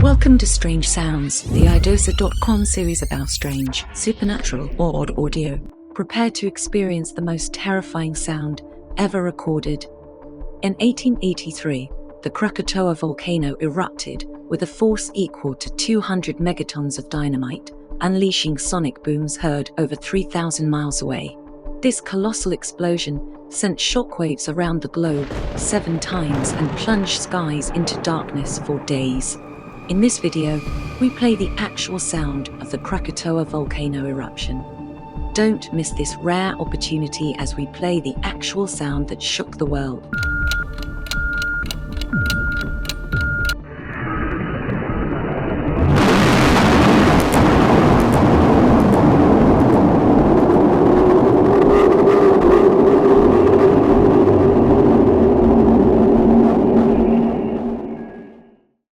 Welcome to Strange Sounds, the iDoser.com series about strange, supernatural, or odd audio. Prepare to experience the most terrifying sound ever recorded. In 1883, the Krakatoa volcano erupted with a force equal to 200 megatons of dynamite, unleashing sonic booms heard over 3,000 miles away. This colossal explosion sent shockwaves around the globe 7 times and plunged skies into darkness for days. In this video, we play the actual sound of the Krakatoa volcano eruption. Don't miss this rare opportunity as we play the actual sound that shook the world.